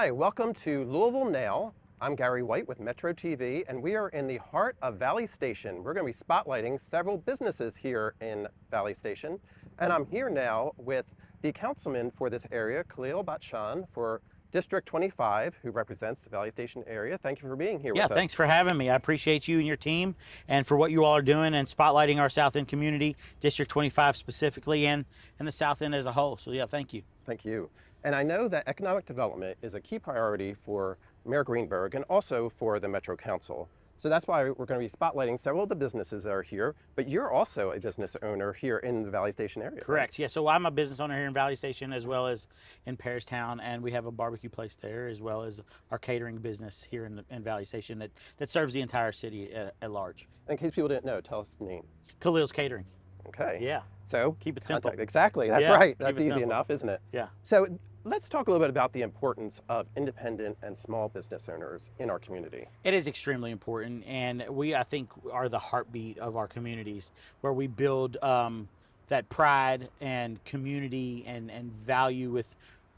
Hi, welcome to Louisville Now. I'm Gary White with Metro TV, and we are in the heart of Valley Station. We're going to be spotlighting several businesses here in Valley Station, and I'm here now with the councilman for this area, Khalil Batshan, for District 25, who represents the Valley Station area. Thank you for being here with us. Yeah, thanks for having me. I appreciate you and your team and for what you all are doing and spotlighting our South End community, District 25 specifically, and the South End as a whole. So yeah, thank you. Thank you. And I know that economic development is a key priority for Mayor Greenberg and also for the Metro Council. So that's why we're going to be spotlighting several of the businesses that are here, but you're also a business owner here in the Valley Station area. Correct. Right? Yeah, so I'm a business owner here in Valley Station as well as in Parristown, and we have a barbecue place there as well as our catering business here in Valley Station that serves the entire city at large. In case people didn't know, tell us the name. Khalil's Catering. Okay. Yeah. So Keep it simple. Exactly. That's Yeah, right. keep That's it easy simple. enough, isn't it? Yeah. So let's talk a little bit about the importance of independent and small business owners in our community. It is extremely important, and we, I think, are the heartbeat of our communities, where we build that pride and community and value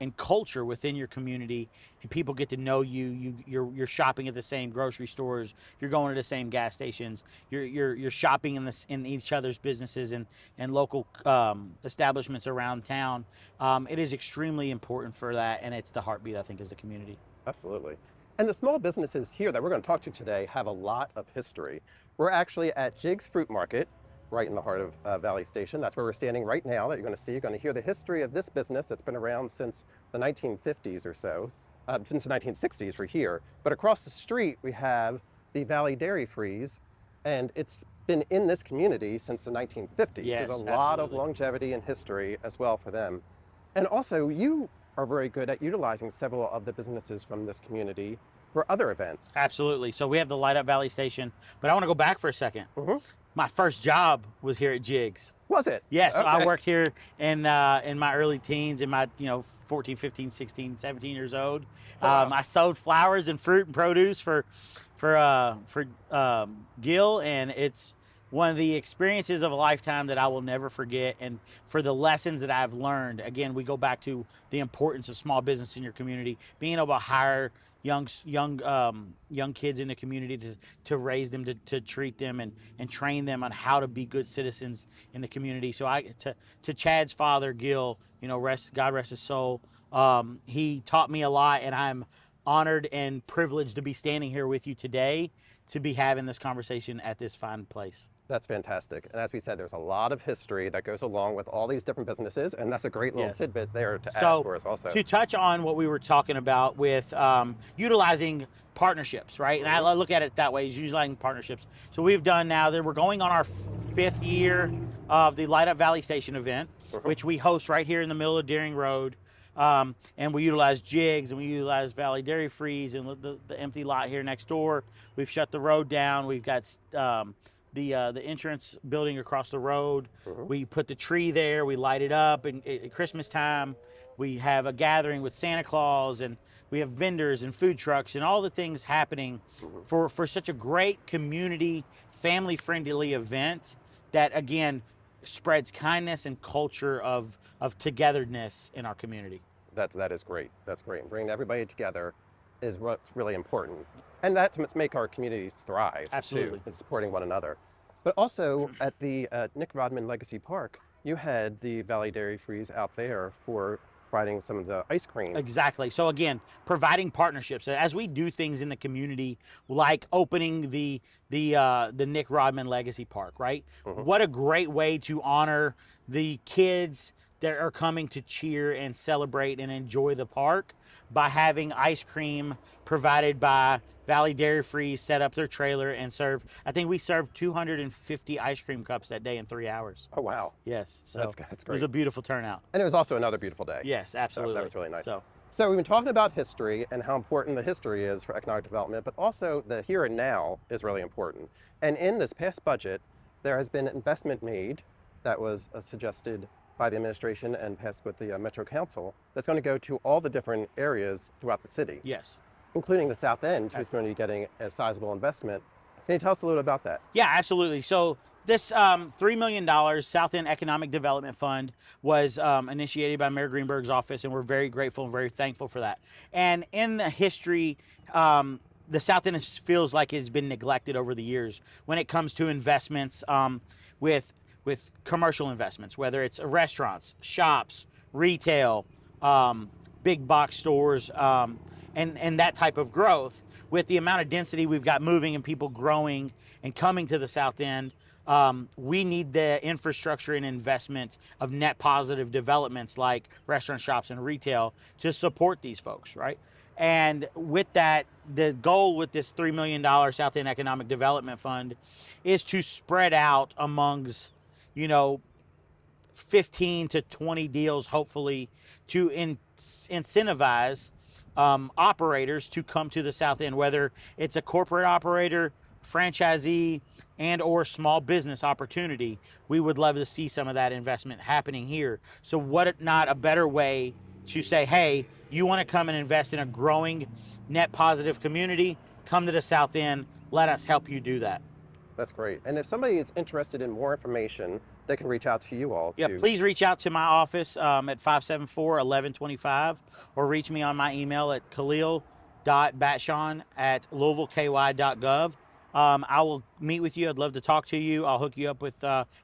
and culture within your community, and people get to know you. You're shopping at the same grocery stores, you're going to the same gas stations, you're shopping in each other's businesses and local establishments around town. It is extremely important for that, and it's the heartbeat, I think, is the community. Absolutely. And the small businesses here that we're going to talk to today have a lot of history. We're actually at Jig's Fruit Market, right in the heart of Valley Station. That's where we're standing right now that you're going to see. You're going to hear the history of this business that's been around since the 1950s or so, since the 1960s for here. But across the street, we have the Valley Dairy Freeze, and it's been in this community since the 1950s. Yes, There's a lot of absolutely. longevity and history as well for them. And also, you are very good at utilizing several of the businesses from this community for other events. Absolutely. So we have the Light Up Valley Station, but I want to go back for a second. Mhm. My first job was here at Jig's. Was it? Yes, so I Okay. worked here in my early teens, in my 14, 15, 16, 17 years old. Wow. I sold flowers and fruit and produce for Gil, and it's one of the experiences of a lifetime that I will never forget. And for the lessons that I've learned, again, we go back to the importance of small business in your community, being able to hire young kids in the community to raise them, to treat them and train them on how to be good citizens in the community. So to Chad's father, Gil, God rest his soul, he taught me a lot, and I'm honored and privileged to be standing here with you today to be having this conversation at this fine place. That's fantastic. And as we said, there's a lot of history that goes along with all these different businesses, and that's a great little Yes. tidbit there to add So for us also. to touch on what we were talking about with utilizing partnerships, right? And I look at it that way, is utilizing partnerships. So we've done now that we're going on our 5th year of the Light Up Valley Station event, which we host right here in the middle of Deering Road. And we utilize Jigs, and we utilize Valley Dairy Freeze and the empty lot here next door. We've shut the road down. We've got the insurance building across the road. We put the tree there. We light it up. And at Christmas time, we have a gathering with Santa Claus, and we have vendors and food trucks and all the things happening for such a great community, family-friendly event that, again, spreads kindness and culture of togetherness in our community. That is great. That's great. And bringing everybody together is what's really important. And that's to make our communities thrive. Absolutely. Too, and supporting one another. But also at the Nick Rodman Legacy Park, you had the Valley Dairy Freeze out there for providing some of the ice cream. Exactly. So again, providing partnerships as we do things in the community, like opening the Nick Rodman Legacy Park, right? What a great way to honor the kids that are coming to cheer and celebrate and enjoy the park by having ice cream provided by Valley Dairy Freeze, set up their trailer and serve. I think we served 250 ice cream cups that day in 3 hours. Oh, wow. Yes. So That's it great. was a beautiful turnout. And it was also another beautiful day. Yes, absolutely. So that was really nice. So we've been talking about history and how important the history is for economic development, but also the here and now is really important. And in this past budget, there has been investment made that was suggested by the administration and passed with the Metro Council that's going to go to all the different areas throughout the city, yes. including the South End, who's going to be getting a sizable investment. Can you tell us a little about that? Yeah, absolutely. So This $3 million South End Economic Development Fund was initiated by Mayor Greenberg's office, and we're very grateful and very thankful for that. And in the history, the South End feels like it's been neglected over the years when it comes to investments with commercial investments, whether it's restaurants, shops, retail, big box stores, and that type of growth. With the amount of density we've got moving and people growing and coming to the South End, we need the infrastructure and investment of net positive developments like restaurant, shops, and retail to support these folks, right? And with that, the goal with this $3 million South End Economic Development Fund is to spread out amongst, 15 to 20 deals, hopefully, to incentivize operators to come to the South End, whether it's a corporate operator, franchisee, and or small business opportunity. We would love to see some of that investment happening here. So what not a better way to say, hey, you want to come and invest in a growing net positive community, come to the South End, let us help you do that. That's great. And if somebody is interested in more information, they can reach out to you all. Yeah, please reach out to my office at 574-1125 or reach me on my email at khalil.batshon@louisvilleky.gov. I will meet with you. I'd love to talk to you. I'll hook you up with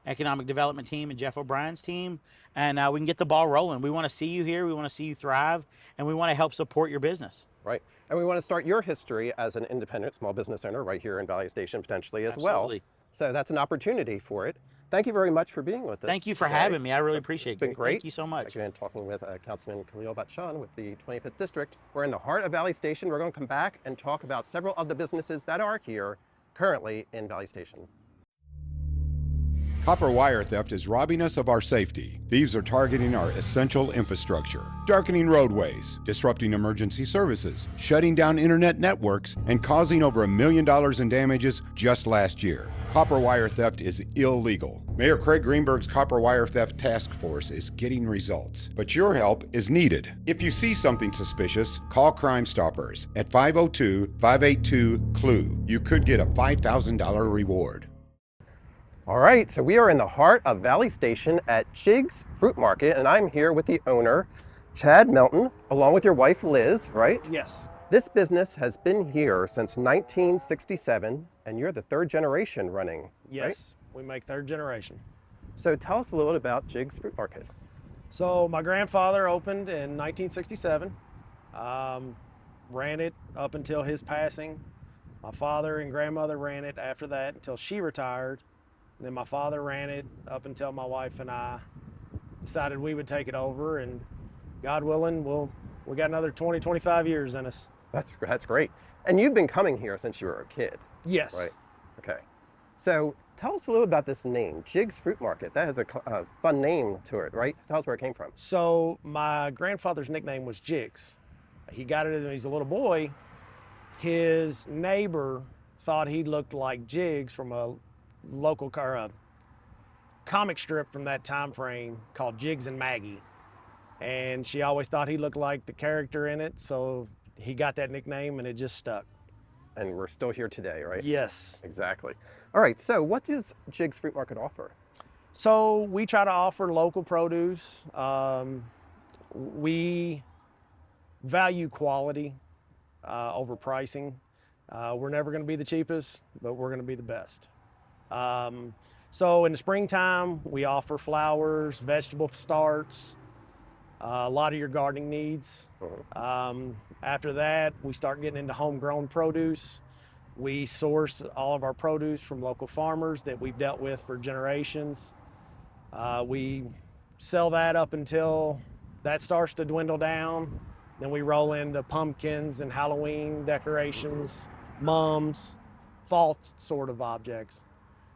economic development team and Jeff O'Brien's team, and we can get the ball rolling. We want to see you here. We want to see you thrive, and we want to help support your business. Right. And we want to start your history as an independent small business owner right here in Valley Station potentially as well. So that's an opportunity for it. Thank you very much for being with us. Thank you for having me. I really appreciate it. It's been great. Thank you so much. Again, talking with Councilman Khalil Batshon with the 25th District. We're in the heart of Valley Station. We're going to come back and talk about several of the businesses that are here currently in Valley Station. Copper wire theft is robbing us of our safety. Thieves are targeting our essential infrastructure, darkening roadways, disrupting emergency services, shutting down internet networks, and causing over $1 million in damages just last year. Copper wire theft is illegal. Mayor Craig Greenberg's Copper Wire Theft Task Force is getting results, but your help is needed. If you see something suspicious, call Crime Stoppers at 502-582-CLUE. You could get a $5,000 reward. All right, so we are in the heart of Valley Station at Jig's Fruit Market, and I'm here with the owner, Chad Melton, along with your wife, Liz, right? Yes. This business has been here since 1967, and you're the third generation running, Yes, right? we make third generation. So tell us a little bit about Jig's Fruit Market. So my grandfather opened in 1967, ran it up until his passing. My father and grandmother ran it after that until she retired. And then my father ran it up until my wife and I decided we would take it over, and God willing, we got another 20, 25 years in us. That's great. And you've been coming here since you were a kid. Yes. Right. Okay. So tell us a little about this name, Jig's Fruit Market. That has a fun name to it, right? Tell us where it came from. So my grandfather's nickname was Jigs. He got it when he was a little boy. His neighbor thought he looked like Jigs from a local comic strip from that time frame called Jigs and Maggie. And she always thought he looked like the character in it, so he got that nickname and it just stuck. And we're still here today, right? Yes. Exactly. All right, so what does Jig's Fruit Market offer? So we try to offer local produce. We value quality over pricing. We're never going to be the cheapest, but we're going to be the best. So in the springtime, we offer flowers, vegetable starts, a lot of your gardening needs. After that, we start getting into homegrown produce. We source all of our produce from local farmers that we've dealt with for generations. We sell that up until that starts to dwindle down. Then we roll into pumpkins and Halloween decorations, mums, fall sort of objects.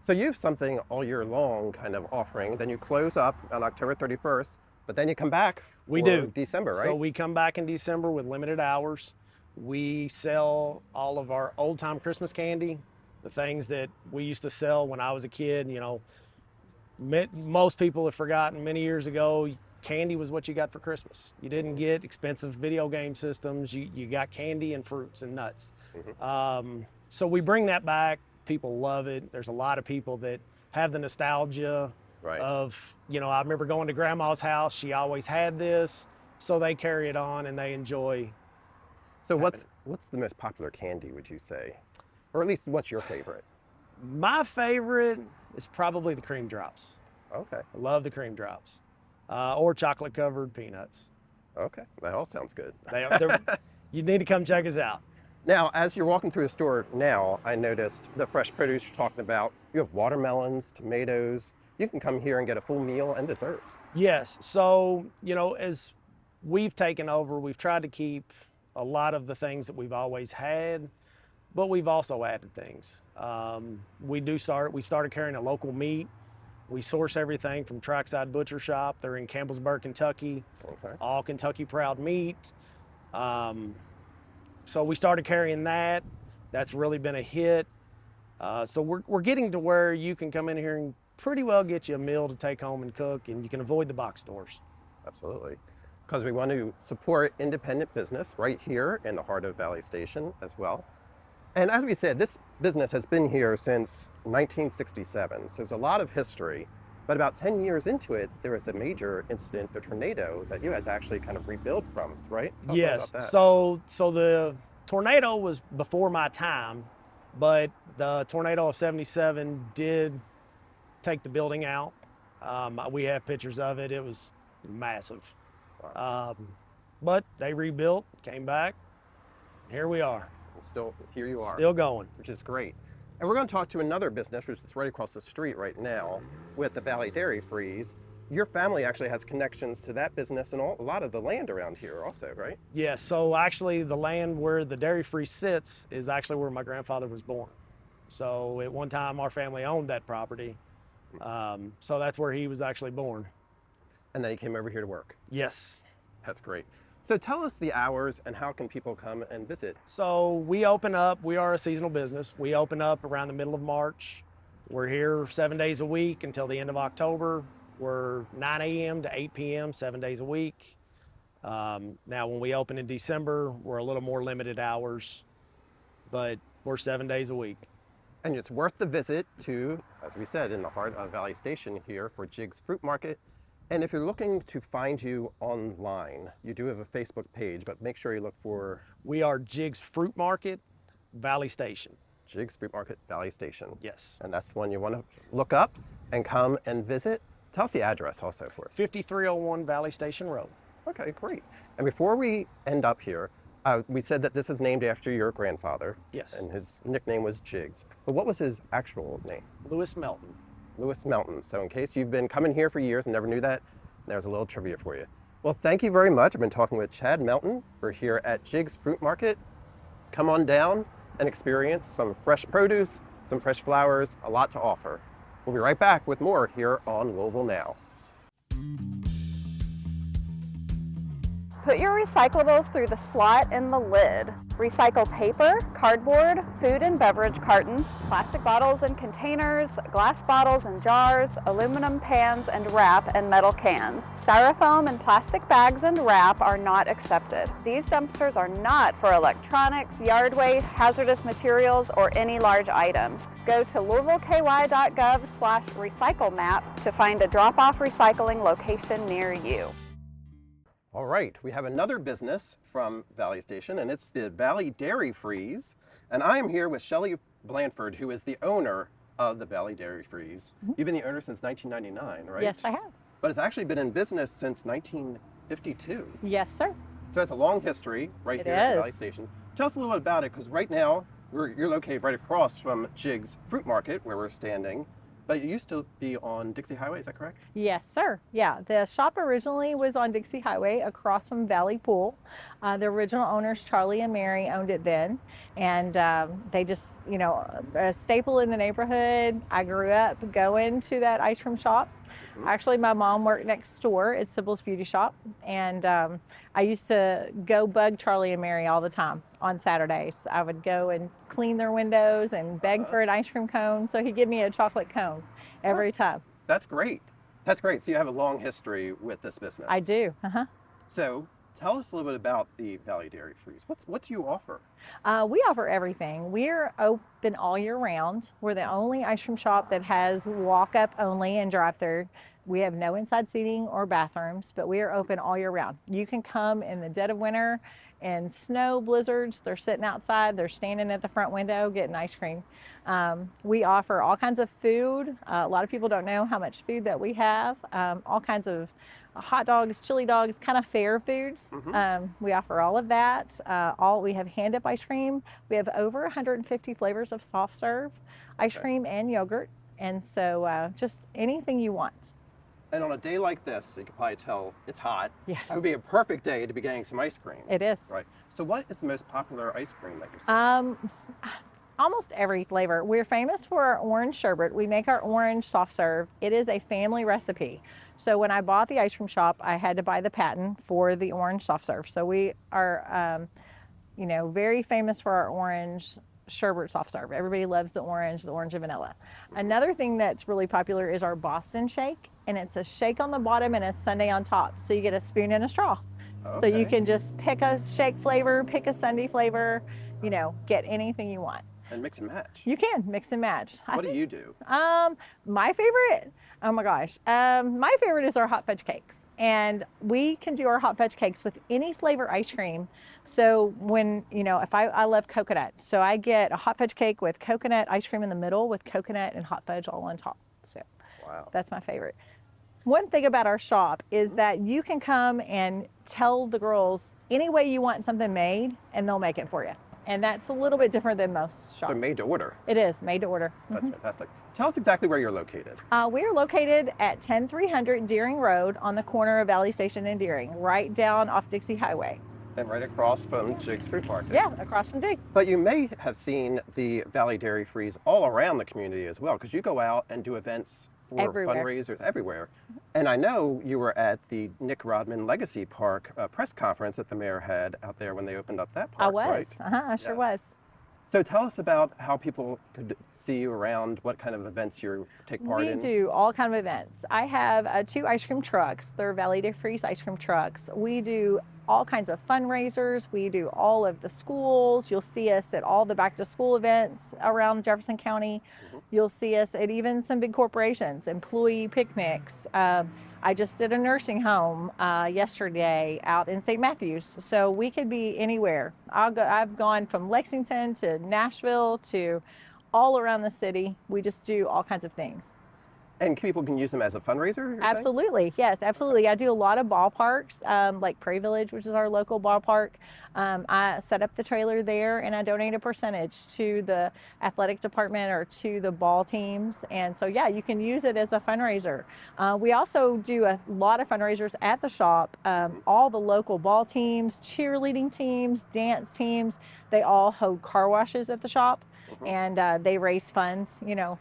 So you have something all year long kind of offering, then you close up on October 31st, but then you come back We for do. December, right? So we come back in December with limited hours. We sell all of our old time Christmas candy, the things that we used to sell when I was a kid. You know, most people have forgotten many years ago, candy was what you got for Christmas. You didn't get expensive video game systems. You got candy and fruits and nuts. So we bring that back. People love it. There's a lot of people that have the nostalgia Right. of, you know, I remember going to grandma's house. She always had this, so they carry it on and they enjoy. So what's the most popular candy, would you say? Or at least what's your favorite? My favorite is probably the cream drops. Okay. I love the cream drops, or chocolate covered peanuts. Okay. That all sounds good. You need to come check us out. Now, as you're walking through the store now, I noticed the fresh produce you're talking about. You have watermelons, tomatoes. You can come here and get a full meal and dessert. Yes. So, you know, as we've taken over, we've tried to keep a lot of the things that we've always had, but we've also added things. We started carrying a local meat. We source everything from Trackside Butcher Shop. They're in Campbellsburg, Kentucky. Okay. All Kentucky proud meat. So we started carrying that. That's really been a hit. So we're getting to where you can come in here and pretty well get you a meal to take home and cook, and you can avoid the box stores. Absolutely. Because we want to support independent business right here in the heart of Valley Station as well. And as we said, this business has been here since 1967. So there's a lot of history. But about 10 years into it, there was a major incident, the tornado, that you had to actually kind of rebuild from, right? Tell us Yes. about that. So the tornado was before my time, but the tornado of '77 did take the building out. We have pictures of it. It was massive. But they rebuilt, came back. Here we are. And still, here you are. Still going. Which is great. And we're going to talk to another business, which is right across the street right now, with the Valley Dairy Freeze. Your family actually has connections to that business and a lot of the land around here also, right? Yes. So actually the land where the Dairy Freeze sits is actually where my grandfather was born. So at one time our family owned that property. So that's where he was actually born. And then he came over here to work. Yes. That's great. So tell us the hours and how can people come and visit? So we are a seasonal business. We open up around the middle of March. We're here 7 days a week until the end of October. We're 9 a.m. to 8 p.m., 7 days a week. Now, when we open in December, we're a little more limited hours, but we're 7 days a week. And it's worth the visit to, as we said, in the heart of Valley Station here for Jig's Fruit Market. And if you're looking to find you online, you do have a Facebook page, but make sure you look for We are Jig's Fruit Market, Valley Station. Jig's Fruit Market, Valley Station. Yes. And that's the one you want to look up and come and visit. Tell us the address also for us. 5301 Valley Station Road. Okay, great. And before we end up here, we said that this is named after your grandfather. Yes. And his nickname was Jigs. But what was his actual name? Louis Melton. Louis Melton. So in case you've been coming here for years and never knew that, there's a little trivia for you. Well, thank you very much. I've been talking with Chad Melton. We're here at Jig's Fruit Market. Come on down and experience some fresh produce, some fresh flowers, a lot to offer. We'll be right back with more here on Louisville Now. Put your recyclables through the slot in the lid. Recycle paper, cardboard, food and beverage cartons, plastic bottles and containers, glass bottles and jars, aluminum pans and wrap, and metal cans. Styrofoam and plastic bags and wrap are not accepted. These dumpsters are not for electronics, yard waste, hazardous materials, or any large items. Go to louisvilleky.gov/recycle-map to find a drop-off recycling location near you. All right, we have another business from Valley Station, and it's the Valley Dairy Freeze. And I am here with Shelly Blanford, who is the owner of the Valley Dairy Freeze. You've been the owner since 1999, right? Yes, I have. But it's actually been in business since 1952. Yes, sir. So it's a long history right It here at is. Valley Station. Tell us a little bit about it, because right now you're located right across from Jig's Fruit Market, where we're standing. But it used to be on Dixie Highway, is that correct? Yes, sir. Yeah, the shop originally was on Dixie Highway across from Valley Pool. The original owners, Charlie and Mary, owned it then. And they just, you know, a staple in the neighborhood. I grew up going to that ice cream shop. Actually, my mom worked next door at Sybil's Beauty Shop. And I used to go bug Charlie and Mary all the time on Saturdays. I would go and clean their windows and beg for an ice cream cone. So he'd give me a chocolate cone every time. That's great. That's great. So you have a long history with this business. I do. Uh-huh. So Tell us a little bit about the Valley Dairy Freeze. What do you offer? We offer everything. We're open all year round. We're the only ice cream shop that has walk-up only and drive-through. We have no inside seating or bathrooms, but we are open all year round. You can come in the dead of winter and snow blizzards. They're sitting outside. They're standing at the front window getting ice cream. We offer all kinds of food. A lot of people don't know how much food that we have. All kinds of hot dogs, chili dogs, kind of fair foods. We offer all of that. We have hand-up ice cream. We have over 150 flavors of soft serve ice cream and yogurt. And so just anything you want. And on a day like this, you can probably tell it's hot. Yes. It would be a perfect day to be getting some ice cream. It is. Right. So what is the most popular ice cream that you sell? Almost every flavor. We're famous for our orange sherbet. We make our orange soft serve. It is a family recipe. So when I bought the ice cream shop, I had to buy the patent for the orange soft serve. So we are, very famous for our orange sherbet soft serve. Everybody loves the orange and vanilla. Another thing that's really popular is our Boston shake, and it's a shake on the bottom and a sundae on top. So you get a spoon and a straw. Okay. So you can just pick a shake flavor, pick a sundae flavor, get anything you want. And mix and match. You can mix and match. What do you do? My favorite, oh my gosh, my favorite is our hot fudge cakes. And we can do our hot fudge cakes with any flavor ice cream. So when, if I love coconut, so I get a hot fudge cake with coconut ice cream in the middle with coconut and hot fudge all on top. So Wow. That's my favorite. One thing about our shop is that you can come and tell the girls any way you want something made and they'll make it for you. And that's a little bit different than most shops. So made to order. It is made to order. That's fantastic. Tell us exactly where you're located. We are located at 10300 Deering Road on the corner of Valley Station and Deering, right down off Dixie Highway. And right across from Jig's Fruit Market. Yeah, across from Diggs. But you may have seen the Valley Dairy Freeze all around the community as well, because you go out and do events for Everywhere. fundraisers everywhere. And I know you were at the Nick Rodman Legacy Park press conference that the mayor had out there when they opened up that park. I was. Right? I sure Yes. was. So tell us about how people could see you around, what kind of events you take part in. We do all kind of events. I have 2 ice cream trucks. They're Valley Dairy Freeze ice cream trucks. We do all kinds of fundraisers. We do all of the schools. You'll see us at all the back to school events around Jefferson County. You'll see us at even some big corporations, employee picnics. I just did a nursing home yesterday out in St. Matthews, so we could be anywhere. I've gone from Lexington to Nashville to all around the city. We just do all kinds of things. And people can use them as a fundraiser, you're saying? Absolutely, yes, absolutely. I do a lot of ballparks, like Prairie Village, which is our local ballpark. I set up the trailer there and I donate a percentage to the athletic department or to the ball teams. And so, yeah, you can use it as a fundraiser. We also do a lot of fundraisers at the shop. All the local ball teams, cheerleading teams, dance teams, they all hold car washes at the shop and they raise funds,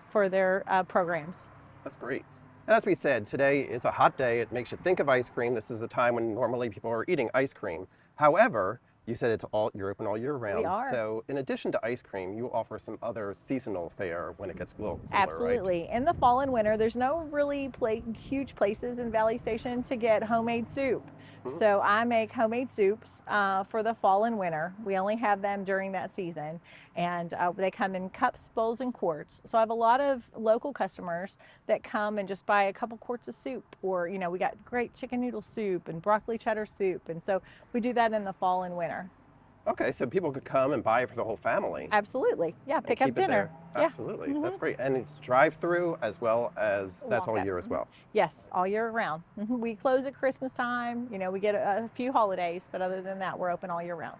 for their programs. That's great. And as we said, today is a hot day. It makes you think of ice cream. This is a time when normally people are eating ice cream. However, you said you're open all year round. We are. So in addition to ice cream, you offer some other seasonal fare when it gets a little cooler, Absolutely. right? In the fall and winter, there's no really huge places in Valley Station to get homemade soup. So I make homemade soups for the fall and winter. We only have them during that season. And they come in cups, bowls, and quarts. So I have a lot of local customers that come and just buy a couple quarts of soup. Or, we got great chicken noodle soup and broccoli cheddar soup. And so we do that in the fall and winter. Okay, so people could come and buy it for the whole family. Absolutely. Yeah, and pick keep up it dinner. there. Yeah. Absolutely. So that's great. And it's drive-through as well as that's all Walk-up. year as well. Yes, all year round. We close at Christmas time. We get a few holidays, but other than that, we're open all year round.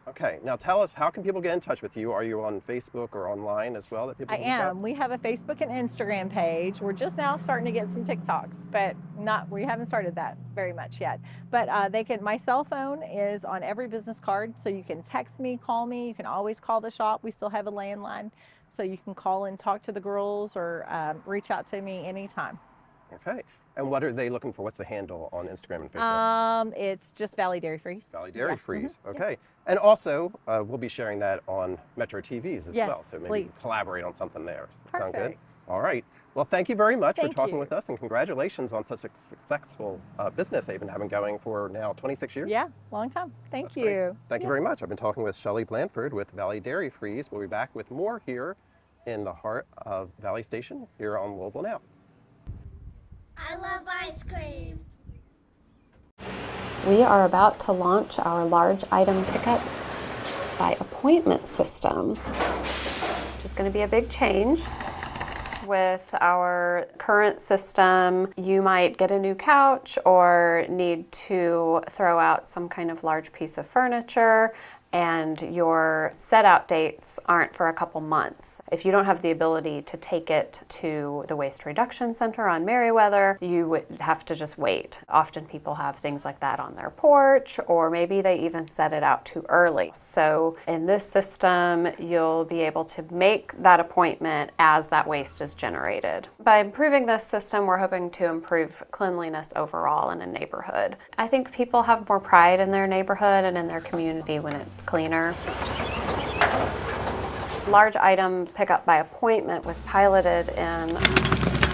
Okay, now tell us, how can people get in touch with you? Are you on Facebook or online as well that people I can look up? am. We have a Facebook and Instagram page. We're just now starting to get some TikToks, but we haven't started that very much yet. But my cell phone is on every business card, so you can text me, call me. You can always call the shop. We still have a landline, so you can call and talk to the girls or reach out to me anytime. Okay. And what are they looking for? What's the handle on Instagram and Facebook? It's just Valley Dairy Freeze. Valley Dairy Yeah. Freeze. Mhm. Okay. And also, we'll be sharing that on Metro TVs as Yes, well. So maybe please. collaborate on something there. Sound good? Perfect. All right. Well, thank you very much for Thank talking you. with us, and congratulations on such a successful business they've been having going for now 26 years. Yeah, long time. Thank That's great. you. Thank you very much. I've been talking with Shelley Blanford with Valley Dairy Freeze. We'll be back with more here in the heart of Valley Station here on Louisville Now. I love ice cream. We are about to launch our large item pickup by appointment system, which is going to be a big change. With our current system, you might get a new couch or need to throw out some kind of large piece of furniture, and your set out dates aren't for a couple months. If you don't have the ability to take it to the Waste Reduction Center on Meriwether, you would have to just wait. Often people have things like that on their porch, or maybe they even set it out too early. So in this system, you'll be able to make that appointment as that waste is generated. By improving this system, we're hoping to improve cleanliness overall in a neighborhood. I think people have more pride in their neighborhood and in their community when it's cleaner. Large item pickup by appointment was piloted in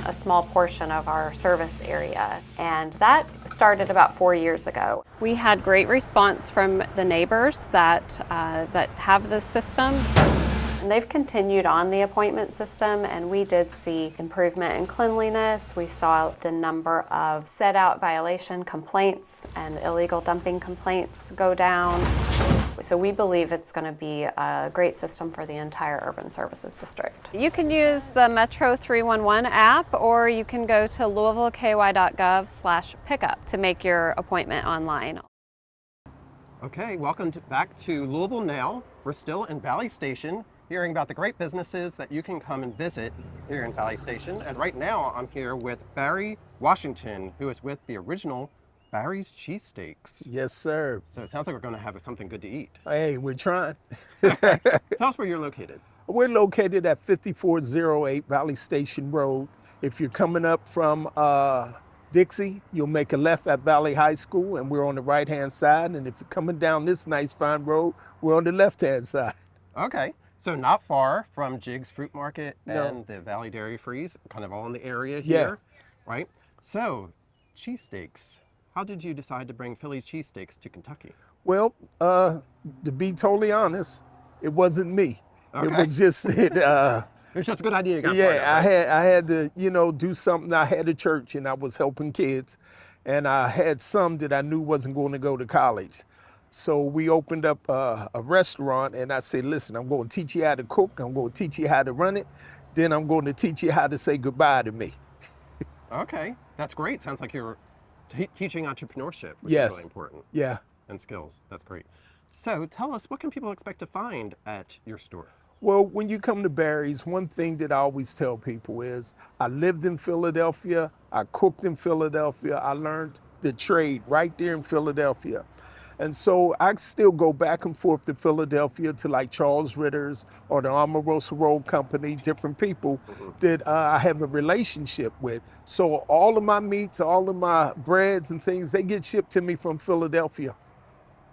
a small portion of our service area, and that started about 4 years ago. We had great response from the neighbors that have this system. And they've continued on the appointment system, and we did see improvement in cleanliness. We saw the number of set out violation complaints and illegal dumping complaints go down. So we believe it's going to be a great system for the entire urban services district. You can use the Metro 311 app, or you can go to louisvilleky.gov/pickup to make your appointment online. Okay, welcome back to Louisville Now. We're still in Valley Station, hearing about the great businesses that you can come and visit here in Valley Station. And right now I'm here with Barry Washington, who is with the original Barry's Cheesesteaks. Yes, sir. So it sounds like we're going to have something good to eat. Hey, we're trying. Tell us where you're located. We're located at 5408 Valley Station Road. If you're coming up from Dixie, you'll make a left at Valley High School, and we're on the right-hand side. And if you're coming down this nice fine road, we're on the left-hand side. Okay, so not far from Jig's Fruit Market No. and the Valley Dairy Freeze, kind of all in the area Yeah. here, right? So, cheesesteaks. How did you decide to bring Philly cheesesteaks to Kentucky? Well, to be totally honest, it wasn't me. It Okay. was just that, It's just a good idea you got yeah, fired out, right? I had to, do something. I had a church and I was helping kids, and I had some that I knew wasn't going to go to college. So we opened up a restaurant, and I said, listen, I'm going to teach you how to cook. I'm going to teach you how to run it. Then I'm going to teach you how to say goodbye to me. Okay, that's great. Sounds like you're teaching entrepreneurship, which Yes. is really important, Yeah. and skills. That's great. So tell us, what can people expect to find at your store? Well, when you come to Barry's, one thing that I always tell people is I lived in Philadelphia, I cooked in Philadelphia, I learned the trade right there in Philadelphia. And so I still go back and forth to Philadelphia to like Charles Ritter's or the Omarosa Road Company, different people that I have a relationship with. So all of my meats, all of my breads and things, they get shipped to me from Philadelphia.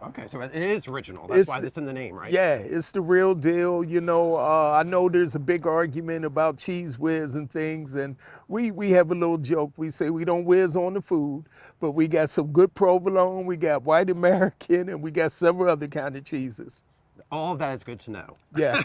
Okay, so it is original. That's why it's in the name, right? Yeah, it's the real deal. I know there's a big argument about cheese whiz and things, and we have a little joke. We say we don't whiz on the food, but we got some good provolone, we got white American, and we got several other kind of cheeses. All of that is good to know. Yeah.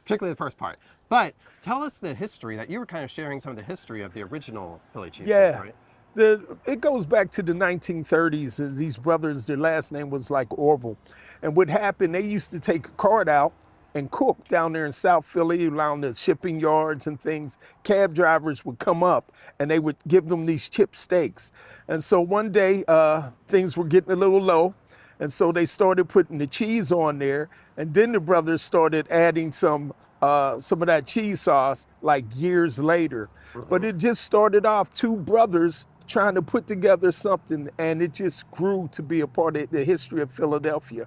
Particularly the first part. But tell us the history, that you were kind of sharing some of the history of the original Philly cheesesteak, Yeah. right? It goes back to the 1930s, and these brothers, their last name was like Orville. And what happened, they used to take a cart out and cook down there in South Philly around the shipping yards and things. Cab drivers would come up and they would give them these chip steaks. And so one day things were getting a little low, and so they started putting the cheese on there, and then the brothers started adding some of that cheese sauce like years later. But it just started off two brothers trying to put together something, and it just grew to be a part of the history of Philadelphia.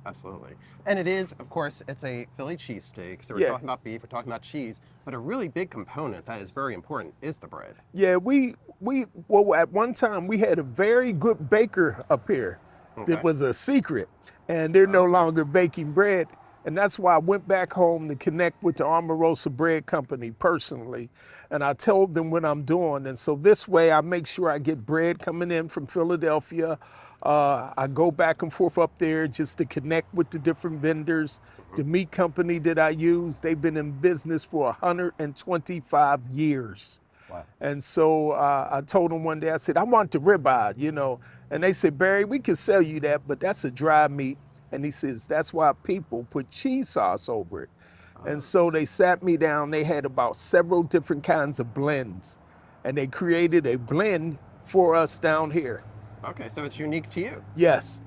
Absolutely. And it is, of course, it's a Philly cheesesteak. So we're Yeah. talking about beef, we're talking about cheese, but a really big component that is very important is the bread. Yeah, well, at one time we had a very good baker up here. Okay. That was a secret, and they're no longer baking bread. And that's why I went back home to connect with the Omarosa Bread Company personally. And I told them what I'm doing. And so this way I make sure I get bread coming in from Philadelphia. I go back and forth up there just to connect with the different vendors. The meat company that I use, they've been in business for 125 years. Wow. And so I told them one day, I said, I want the ribeye, you know. And they said, Barry, we can sell you that, but that's a dry meat. And he says, that's why people put cheese sauce over it. And so they sat me down. They had about several different kinds of blends. And they created a blend for us down here. Okay, so it's unique to you. Yes.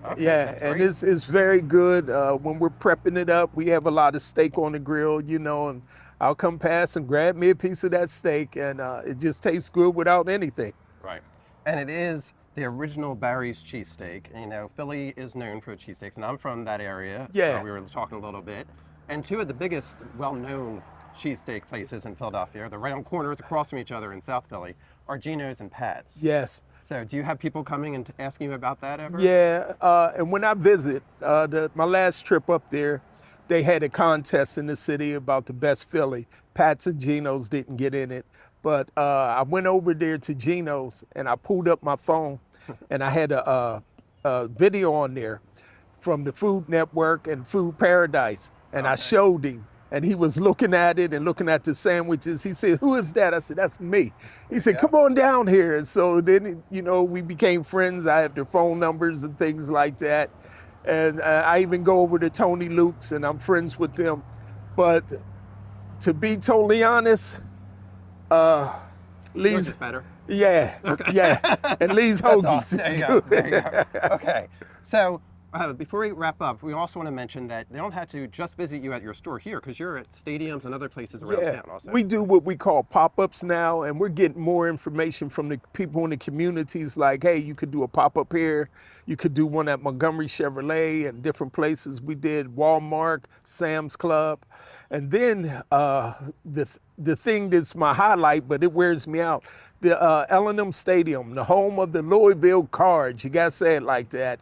Okay, Yeah, that's and great. it's very good. When we're prepping it up, we have a lot of steak on the grill, you know, and I'll come past and grab me a piece of that steak, and it just tastes good without anything. Right. And it is the original Barry's cheesesteak. You know, Philly is known for cheesesteaks, and I'm from that area. Yeah. We were talking a little bit. And two of the biggest well-known cheesesteak places in Philadelphia, they're right on corners across from each other in South Philly, are Gino's and Pat's. Yes. So do you have people coming and asking you about that ever? Yeah, and when I visit, my last trip up there, they had a contest in the city about the best Philly. Pat's and Gino's didn't get in it, but I went over there to Gino's and I pulled up my phone and I had a video on there from the Food Network and Food Paradise, and I showed him. And he was looking at it and looking at the sandwiches. He said, "Who is that?" I said, "That's me." He said, "Come on down here." And so then, you know, we became friends. I have their phone numbers and things like that. And I even go over to Tony Luke's and I'm friends with them. But to be totally honest, Yours Lee's, is better. yeah, yeah. And Lee's That's Hoagies awesome. is There you go. good. There you go. Okay. So before we wrap up, we also want to mention that they don't have to just visit you at your store here, because you're at stadiums and other places around Yeah, town also. we do what we call pop-ups now, and we're getting more information from the people in the communities like, hey, you could do a pop-up here. You could do one at Montgomery Chevrolet and different places. We did Walmart, Sam's Club. And then the thing that's my highlight, but it wears me out, the L&M Stadium, the home of the Louisville Cards. You got to say it like that.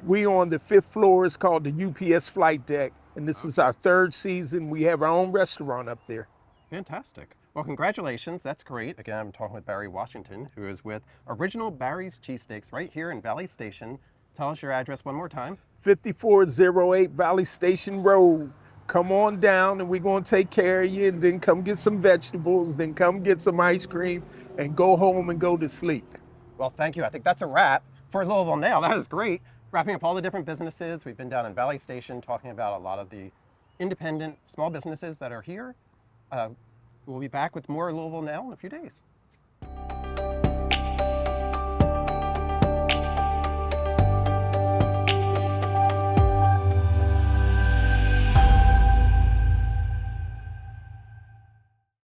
We on the 5th floor. It's called the UPS Flight Deck, and this is our 3rd season. We have our own restaurant up there. Fantastic. Well, congratulations. That's great. Again, I'm talking with Barry Washington, who is with Original Barry's Cheesesteaks right here in Valley Station. Tell us your address one more time. 5408 Valley Station Road. Come on down and we're going to take care of you, and then come get some vegetables, then come get some ice cream and go home and go to sleep. Well, thank you. I think that's a wrap for Louisville Now. That was great. Wrapping up all the different businesses. We've been down in Valley Station talking about a lot of the independent small businesses that are here. We'll be back with more Louisville Now in a few days.